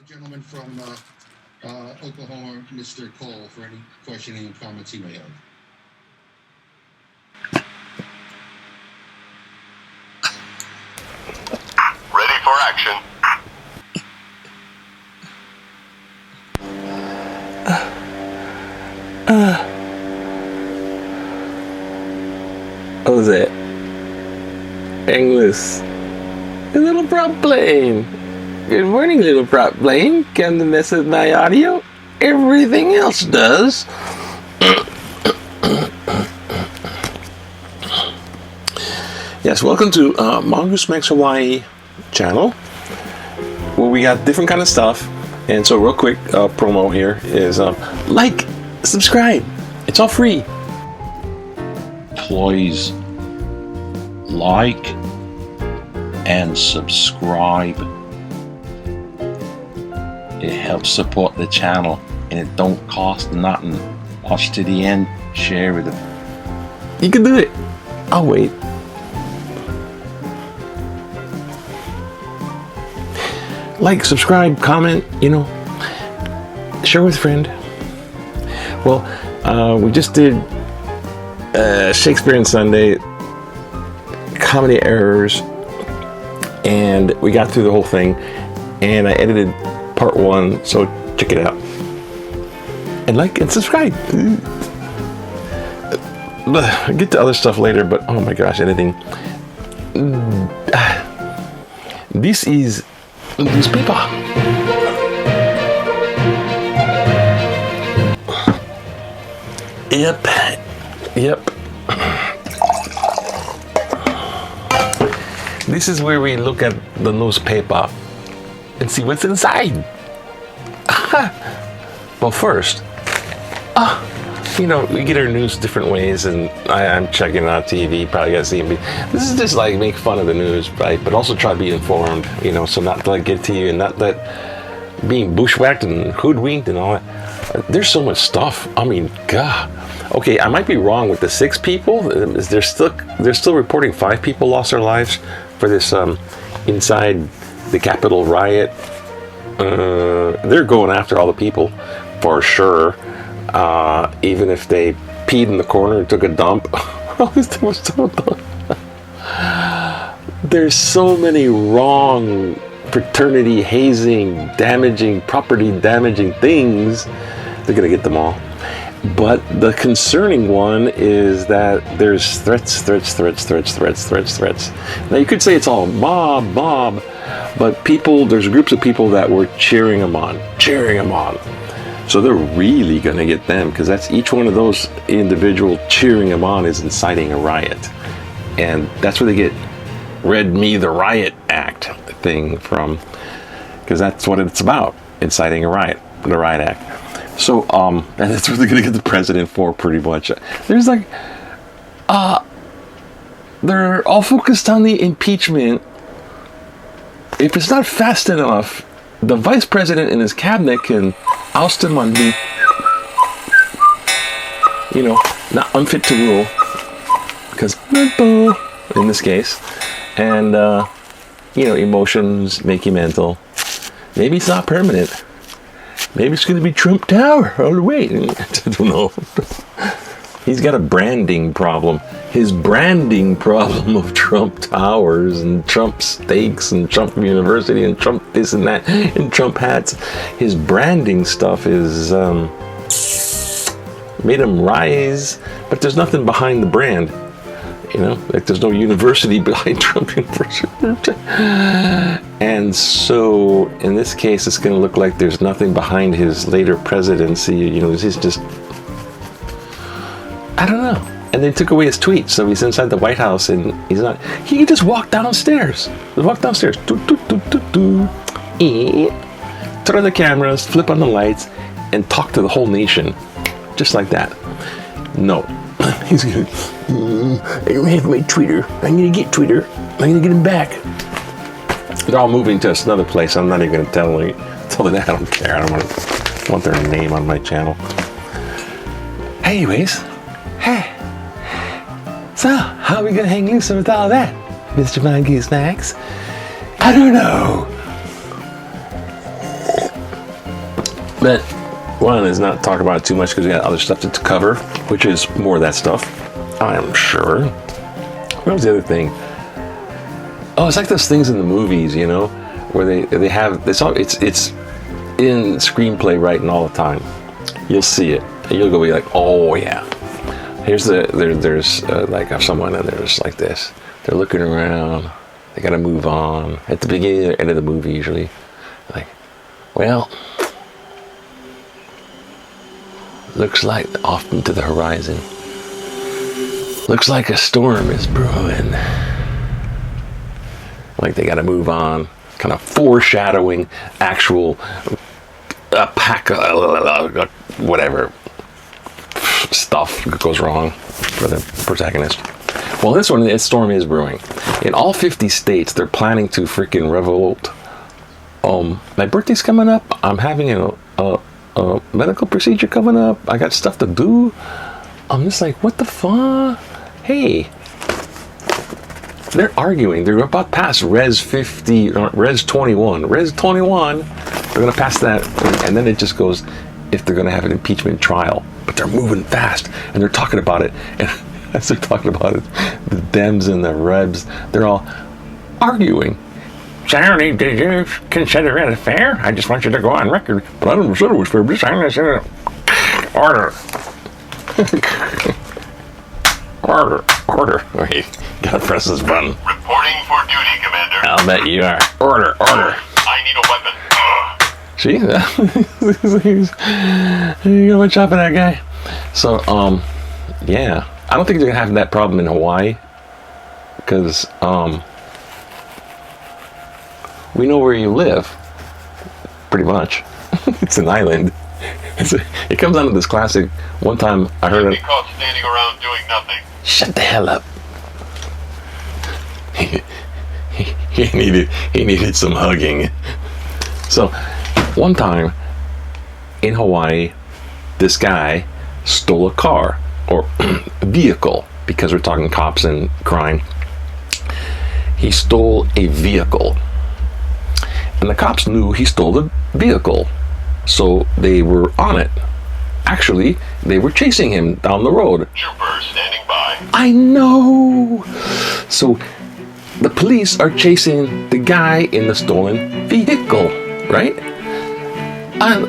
Gentleman from Oklahoma, Mr. Cole, for any questioning and comments he may have. Ready for action. How's that? English. A little prop plane. Good morning, little prop plane. Come to mess with my audio? Everything else does. Yes, welcome to Mongoose Max Hawaii channel, where we got different kind of stuff. And so real quick promo here is like, subscribe. It's all free. Please like and subscribe. It helps support the channel and it don't cost nothing. Watch to the end, share with them. You can do it. I'll wait. Like, subscribe, comment, share with a friend. Well, we just did Shakespeare and Sunday, comedy errors, and we got through the whole thing, and I edited part 1, so check it out. And like and subscribe. I'll get to other stuff later, but oh my gosh, editing. This is Pepah. Yep. This is where we look at the newspaper and see what's inside. Well, first, we get our news different ways, and I'm checking out TV, probably got CNBC. This is just like make fun of the news, right? But also try to be informed, so not to like get to you and not that being bushwhacked and hoodwinked and all that. There's so much stuff. I mean, God. Okay, I might be wrong with the 6 people. They're still reporting 5 people lost their lives for this inside the Capitol riot. They're going after all the people for sure. Even if they peed in the corner and took a dump. There's so many wrong fraternity hazing, damaging, property damaging things. They're going to get them all. But the concerning one is that there's threats. Now you could say it's all mob, but there's groups of people that were cheering them on. So they're really going to get them, because that's each one of those individual cheering them on is inciting a riot. And that's where they get Read Me the Riot Act thing from, because that's what it's about, inciting a riot, the Riot Act. So, and that's what they're going to get the president for, pretty much. There's they're all focused on the impeachment. If it's not fast enough, the vice president and his cabinet can oust him on being, not unfit to rule, because in this case, and emotions make you mental. Maybe it's not permanent. Maybe it's going to be Trump Tower all the way. I don't know. He's got a branding problem. His branding problem of Trump Towers and Trump Steaks and Trump University and Trump this and that and Trump hats. His branding stuff is made him rise, but there's nothing behind the brand. Like there's no university behind Trump University. And so in this case, it's going to look like there's nothing behind his later presidency. He's just, I don't know. And they took away his tweets, so he's inside the White House and he can just walk downstairs. Turn on the cameras, flip on the lights, and talk to the whole nation. Just like that. No. He's going I don't have my Twitter. I'm going to get Twitter. I'm going to get him back. They're all moving to another place. I'm not even going to tell them that. I don't care. I don't want their name on my channel. Anyways, hey. So, how are we going to hang loose with all that, Mr. Mongoose Max? I don't know. But one is not talk about it too much because we got other stuff to cover, which is more of that stuff, I am sure. What was the other thing? Oh, it's like those things in the movies, you know, where they have this. It's in screenplay writing all the time. You'll see it, and you'll go be like, oh yeah. Here's there's like someone and there's like this. They're looking around. They gotta move on at the beginning or end of the movie usually. Like, well, looks like off into the horizon. Looks like a storm is brewing. Like they gotta move on, kind of foreshadowing actual whatever stuff goes wrong for the protagonist. Well, this one, this storm is brewing. In all 50 states, they're planning to freaking revolt. My birthday's coming up. I'm having a medical procedure coming up. I got stuff to do. I'm just like, what the fuck? Hey. They're arguing. They're about to pass Res 50, Res 21. Res 21, they're going to pass that. And then it just goes, if they're going to have an impeachment trial. But they're moving fast. And they're talking about it. And as they're talking about it, the Dems and the Rebs, they're all arguing. Saturday, did you consider it fair? I just want you to go on record. But I don't consider it was fair. Just I'm going to say order. Order. Okay, gotta press this button. Reporting for duty, Commander. I'll bet you are. Order. I need a weapon. See? You gonna chop at that guy? So, yeah. I don't think they're gonna have that problem in Hawaii. Because, we know where you live. Pretty much. It's an island. It comes down to this classic. One time I heard it. Caught standing around doing nothing. Shut the hell up. He needed some hugging. So, one time in Hawaii, this guy stole a car or a vehicle, because we're talking cops and crime. He stole a vehicle. And the cops knew he stole the vehicle. So they were on it. Actually, they were chasing him down the road. Troopers standing by. I know! So the police are chasing the guy in the stolen vehicle, right? And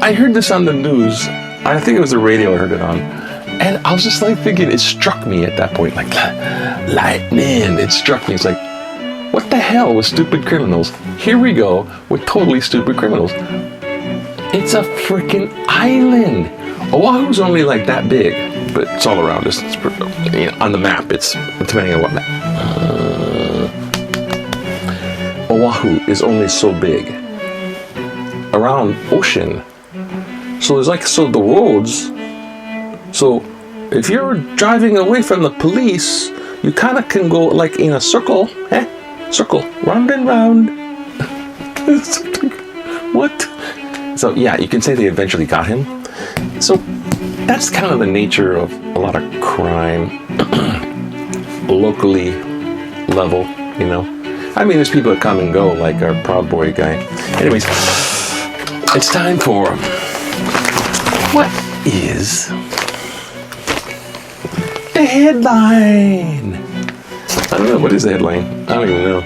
I heard this on the news. I think it was the radio I heard it on. And I was just like thinking, it struck me at that point, like lightning. It struck me. It's like, what the hell with stupid criminals? Here we go with totally stupid criminals. It's a freaking island. Oahu's only like that big, but it's all around us. It's, on the map, it's depending on what map. Oahu is only so big. Around ocean. So there's like, so the roads. So if you're driving away from the police, you kind of can go like in a circle. Circle. Round and round. What? So yeah, you can say they eventually got him. So that's kind of the nature of a lot of crime, locally level, you know. I mean, there's people that come and go, like our Proud Boy guy. Anyways, it's time for what is the headline? I don't know. What is the headline? I don't even know.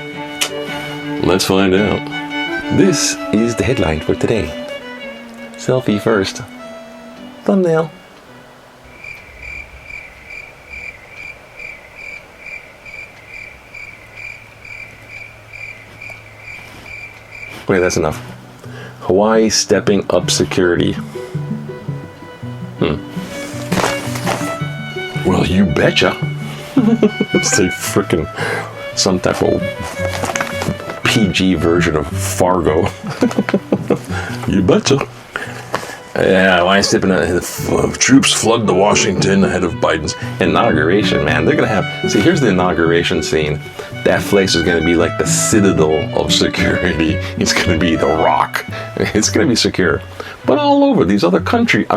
Let's find out. This is the headline for today. Selfie first. Thumbnail. Wait, that's enough. Hawaii stepping up security. Well, you betcha. It's a freaking some type of PG version of Fargo. You betcha. Yeah, why stepping troops flood to Washington ahead of Biden's inauguration, man. They're gonna have, see, here's the inauguration scene. that place is going to be like the citadel of security. It's going to be the rock. It's going to be secure. But all over these other countries,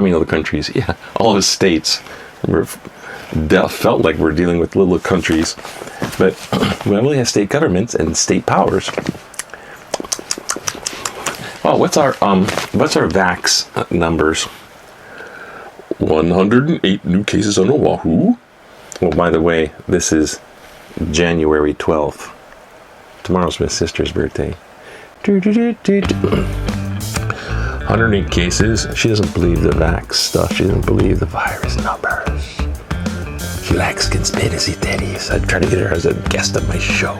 yeah, all the states, felt like we're dealing with little countries. But we only have state governments and state powers. Oh, what's our vax numbers? 108 new cases on Oahu. Well, by the way, this is January 12th. Tomorrow's my sister's birthday. 108 cases. She doesn't believe the vax stuff. She doesn't believe the virus numbers. She likes conspiracy theories. I try to get her as a guest on my show.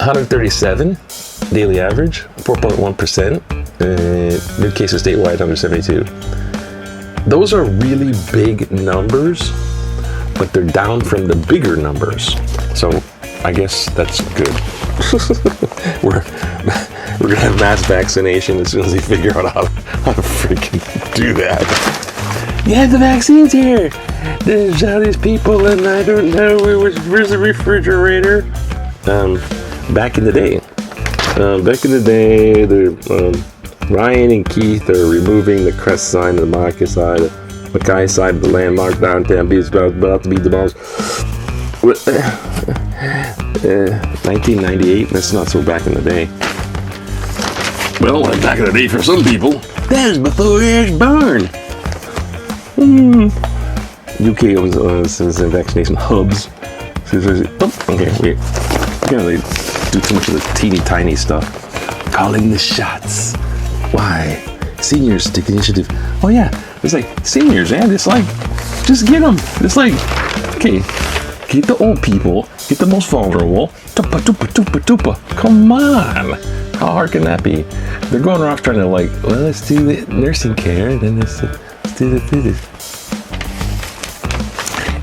137 daily average, 4.1%. New cases statewide, 172. Those are really big numbers, but they're down from the bigger numbers. So I guess that's good. We're gonna have mass vaccination as soon as they figure out how to freaking do that. Yeah, the vaccine's here. There's all these people, and I don't know where's the refrigerator. Back in the day, Ryan and Keith are removing the crest sign of the Mackay side of the landmark downtown. It's about to be demolished. 1998. That's not so back in the day. Well, back in the day for some people. That was before I was born. UK was vaccination hubs. Okay, wait. I can't do too much of the teeny tiny stuff. Calling the shots. Why? Seniors take the initiative. Oh yeah, it's like seniors, man. It's like, just get them. It's like, okay, get the old people, get the most vulnerable. Tupa, tupa, tupa, tupa. Come on. How hard can that be? They're going around trying to like, well, let's do the nursing care, and then let's do this.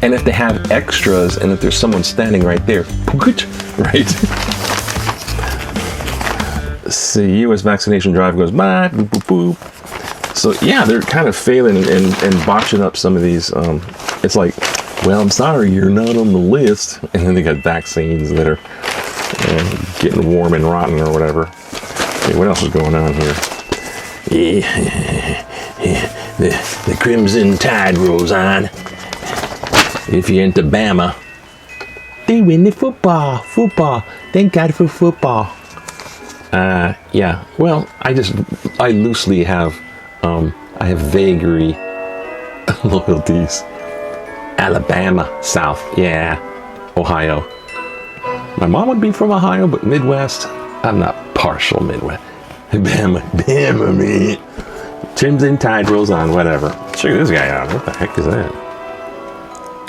And if they have extras, and if there's someone standing right there, right? So U.S. vaccination drive goes by, boop, boop, boop. So yeah, they're kind of failing and botching up some of these. It's like, well, I'm sorry, you're not on the list. And then they got vaccines that are getting warm and rotten or whatever. Okay, what else is going on here? Yeah, the crimson tide rolls on. If you're into Bama, they win the football. Thank God for football. Yeah, well, I loosely have, I have vagary loyalties. Alabama, South, yeah, Ohio. My mom would be from Ohio, but Midwest, I'm not partial Midwest. Bama, man. Crimson tide rolls on, whatever. Check this guy out. What the heck is that?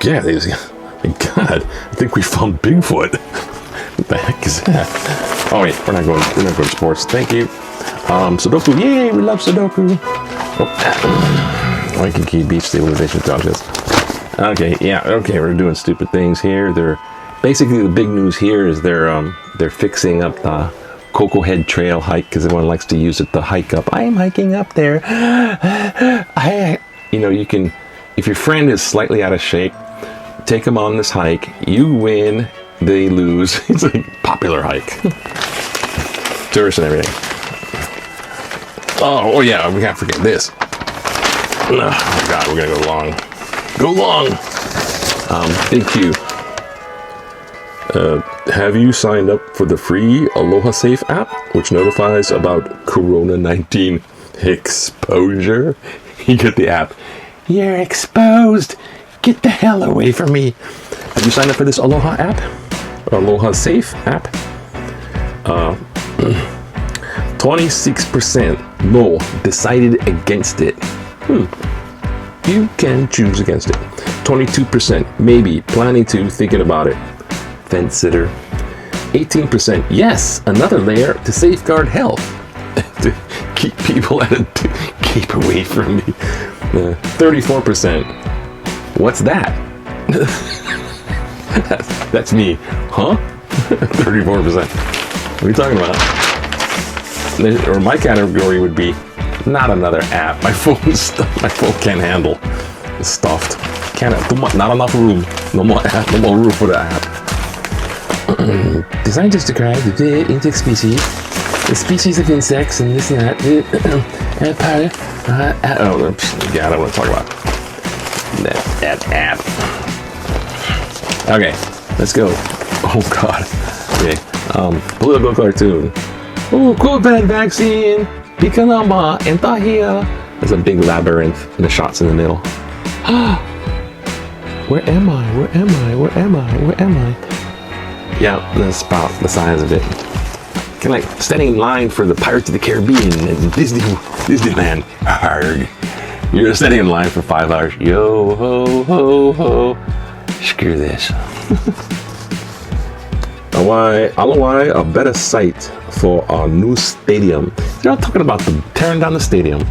Yeah, God, I think we found Bigfoot. What the heck is that? Oh wait, we're not going to sports. Thank you. Sudoku, yay, we love Sudoku. Waikiki Beach Stabilization Project. Okay, yeah, okay, we're doing stupid things here. They're basically, the big news here is they're fixing up the Cocoa Head Trail hike because everyone likes to use it to hike up. I am hiking up there. You can, if your friend is slightly out of shape, take them on this hike. You win, they lose. It's a popular hike. Tourists and everything. Oh yeah, we can't forget this. Oh my God, we're gonna go long. Go long. Thank you. Have you signed up for the free Aloha Safe app, which notifies about Corona-19 exposure? You get the app. You're exposed. Get the hell away from me. Have you signed up for this Aloha app? Aloha Safe app? 26% no decided against it. You can choose against it. 22% maybe, planning to, thinking about it. Fence sitter. 18% yes, another layer to safeguard health. To keep people keep away from me. 34%. What's that? That's me. Huh? 34%. What are you talking about? Or my category would be not another app. My phone can't handle. It's stuffed. Not enough room. No more app. No more room for the app. The scientists describe the insect species, the species of insects, and this and that. God, I don't want to talk about that. Okay, let's go. Oh God. Okay. Political cartoon. Oh, COVID vaccine. Pikanama and Tahia. There's a big labyrinth and the shots in the middle. Where am I? Yeah, that's about the size of it. Kind of like standing in line for the Pirates of the Caribbean and Disneyland. Arrgh. You're standing in line for 5 hours. Yo ho ho ho. Screw this. Hawaii, a better site for our new stadium. They're not talking about tearing down the stadium.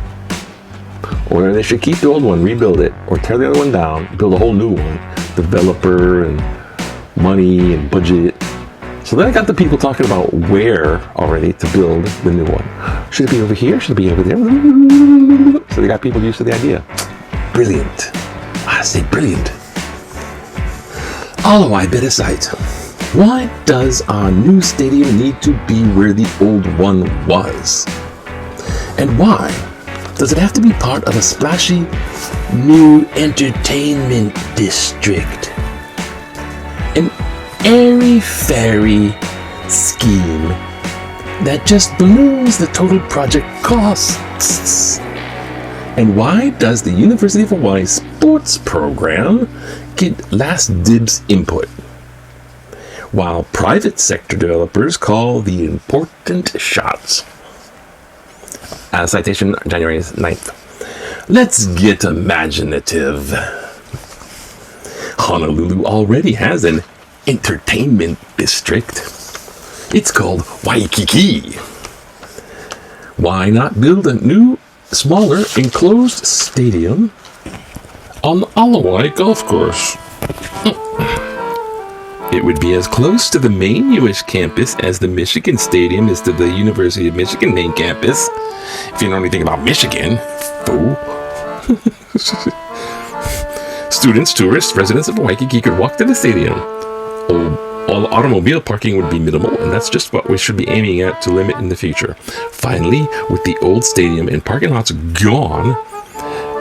Or they should keep the old one, rebuild it, or tear the other one down, build a whole new one. Developer and money and budget. So then I got the people talking about where already to build the new one. Should it be over here? Should it be over there? So they got people used to the idea. Brilliant. I say brilliant. Hawaii, better site. Why does our new stadium need to be where the old one was? And why does it have to be part of a splashy new entertainment district? An airy-fairy scheme that just balloons the total project costs. And why does the University of Hawaii sports program get last dibs input, while private sector developers call the important shots? Citation January 9th. Let's get imaginative. Honolulu already has an entertainment district. It's called Waikiki. Why not build a new, smaller, enclosed stadium on the Hawaii golf course? It would be as close to the main U.S. campus as the Michigan Stadium is to the University of Michigan main campus. If you know anything about Michigan, fool. Students, tourists, residents of Waikiki could walk to the stadium. All automobile parking would be minimal, and that's just what we should be aiming at to limit in the future. Finally, with the old stadium and parking lots gone,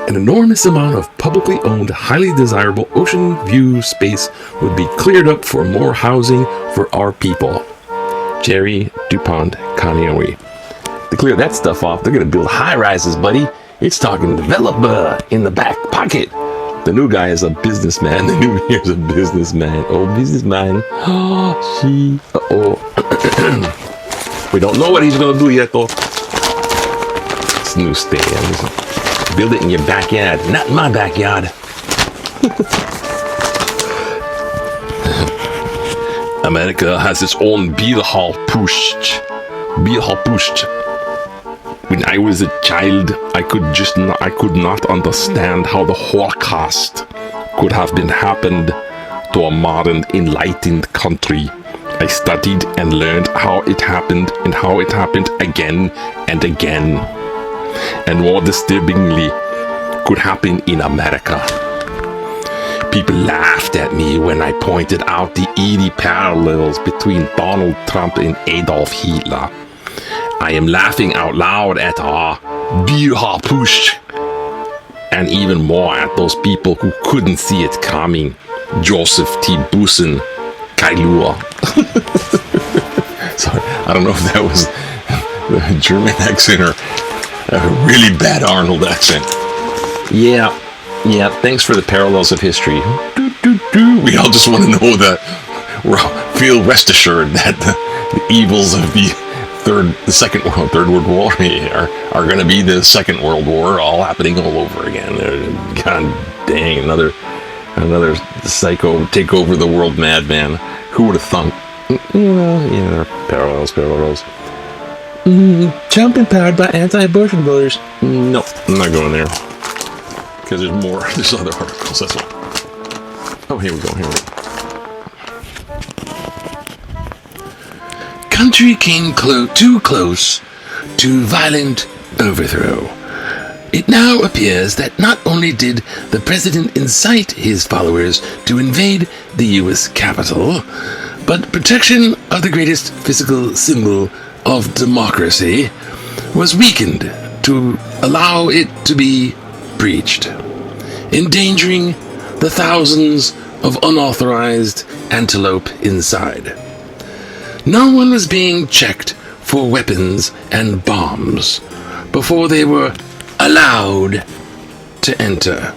an enormous amount of publicly owned, highly desirable ocean view space would be cleared up for more housing for our people. Jerry DuPont Kaneohe. To clear that stuff off, they're going to build high-rises, buddy. It's talking developer in the back pocket. The new guy is a businessman. The new year's a businessman. Oh, businessman. We don't know what he's going to do yet, though. It's new stadium. Build it in your backyard, not in my backyard. America has its own beer hall pushed. When I was a child, I could not understand how the Holocaust could have been happened to a modern, enlightened country. I studied and learned how it happened and how it happened again and again. And more disturbingly, could happen in America. People laughed at me when I pointed out the eerie parallels between Donald Trump and Adolf Hitler. I am laughing out loud at our beer push, and even more at those people who couldn't see it coming. Joseph T. Bussen, Kailua. Sorry, I don't know if that was a German accent or a really bad Arnold accent. Yeah, thanks for the parallels of history. We all just want to know that, feel rest assured that the evils of the Third World War are going to be the Second World War, all happening all over again. God dang, another psycho take over the world madman. Who would have thunk? Yeah, parallels. Trump empowered by anti-abortion voters. No, I'm not going there. Because there's more. There's other articles, that's all. Oh, here we go. Country came too close to violent overthrow. It now appears that not only did the president incite his followers to invade the U.S. Capitol, But protection of the greatest physical symbol of democracy was weakened to allow it to be breached, endangering the thousands of unauthorized antelope inside. No one was being checked for weapons and bombs before they were allowed to enter.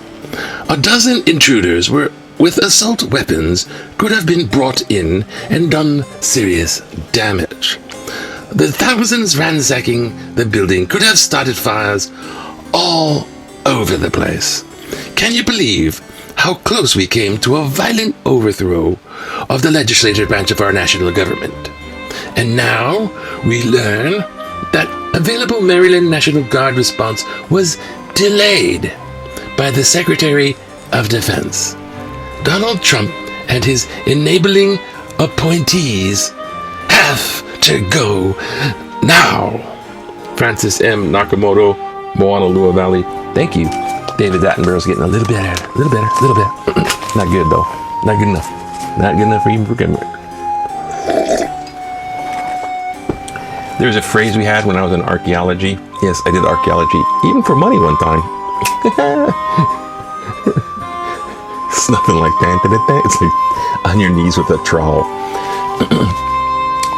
A dozen intruders with assault weapons could have been brought in and done serious damage. The thousands ransacking the building could have started fires all over the place. Can you believe how close we came to a violent overthrow of the legislative branch of our national government? And now we learn that available Maryland National Guard response was delayed by the Secretary of Defense. Donald Trump and his enabling appointees have to go now. Francis M. Nakamoto, Honolulu Valley. Thank you. David Attenborough's getting a little better. Not good, though. Not good enough. Not good enough for even for Kenrick. There's a phrase we had when I was in archaeology. Yes, I did archaeology, even for money one time. It's nothing like that. It's like on your knees with a trowel.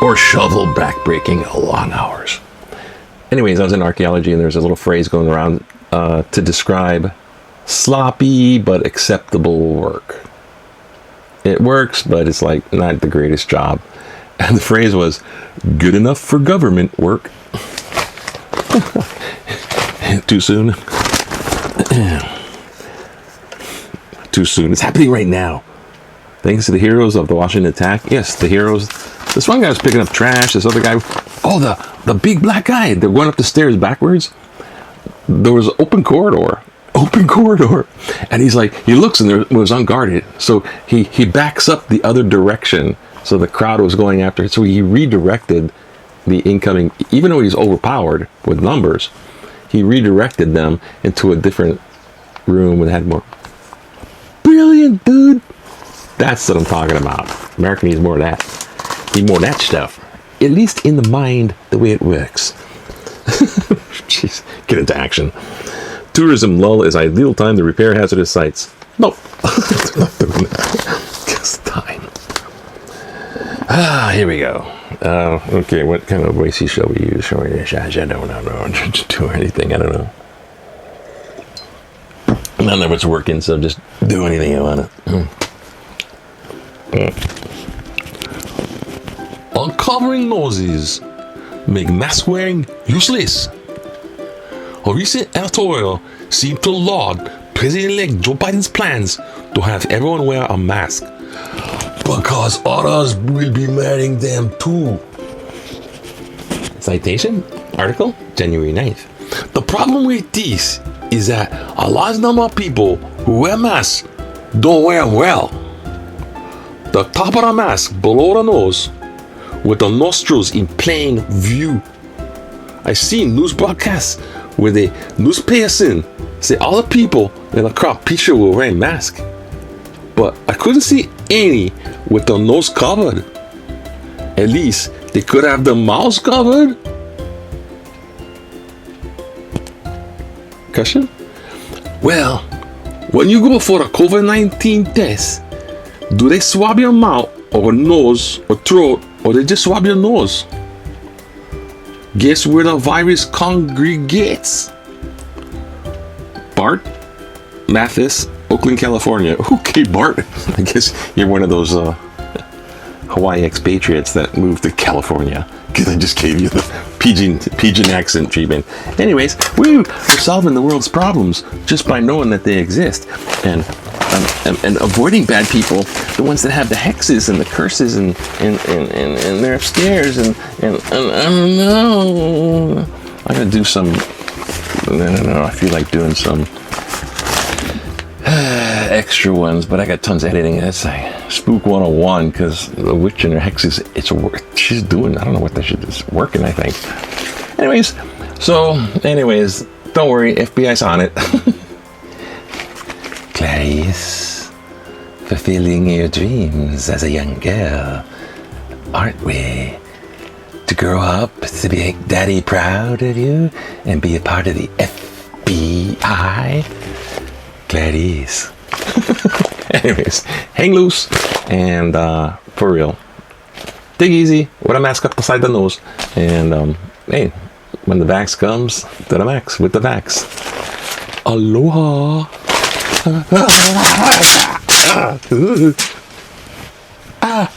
Or shovel backbreaking long hours. Anyways, I was in archaeology and there's a little phrase going around to describe sloppy but acceptable work. It works, but it's like not the greatest job. And the phrase was, good enough for government work. Too soon? Too soon. It's happening right now. Thanks to the heroes of the Washington attack. Yes, the heroes. This one guy was picking up trash. This other guy, the big black guy. They're going up the stairs backwards. There was an open corridor. And he's like, he looks and there was unguarded. So he backs up the other direction. So the crowd was going after it. So he redirected the incoming, even though he's overpowered with numbers, he redirected them into a different room and had more. Brilliant, dude. That's what I'm talking about. America needs more of that. Need more of that stuff. At least in the mind, the way it works. Jeez, get into action. Tourism lull is ideal time to repair hazardous sites. Nope. They're not doing that. Just time. Here we go. Okay, what kind of voice shall we use? I don't know. Do anything, I don't know. None of it's working, so just do anything you want to. Uncovering noses make mask wearing useless. A recent editorial seemed to laud President-elect Joe Biden's plans to have everyone wear a mask because others will be wearing them too. Citation? Article? January 9th. The problem with this is that a large number of people who wear masks don't wear them well. The top of the mask below the nose with the nostrils in plain view. I see news broadcasts where the news person say all the people in the crowd picture were wearing masks. But I couldn't see any with the nose covered. At least they could have the mouth covered. Question? Well, when you go for a COVID-19 test, do they swab your mouth or nose or throat, or they just swab your nose? Guess where the virus congregates? Bart Mathis, Oakland, California. Okay, Bart. I guess you're one of those Hawaii expatriates that moved to California. Because I just gave you the Pidgin accent treatment. Anyways, we're solving the world's problems just by knowing that they exist. And avoiding bad people, the ones that have the hexes and the curses and they're upstairs and I don't know. I'm gonna do some. I don't know. I feel like doing some extra ones, but I got tons of editing. That's like Spook 101 because the witch and her hexes. It's work. She's doing. I don't know what that shit is working. I think. Anyways, don't worry. FBI's on it. Clarice, fulfilling your dreams as a young girl aren't we? To grow up, to be daddy proud of you, and be a part of the FBI. Gladys. Anyways, hang loose, and for real, take easy, wear a mask up beside the nose, and hey, when the vax comes, to the max with the vax. Aloha. Ah.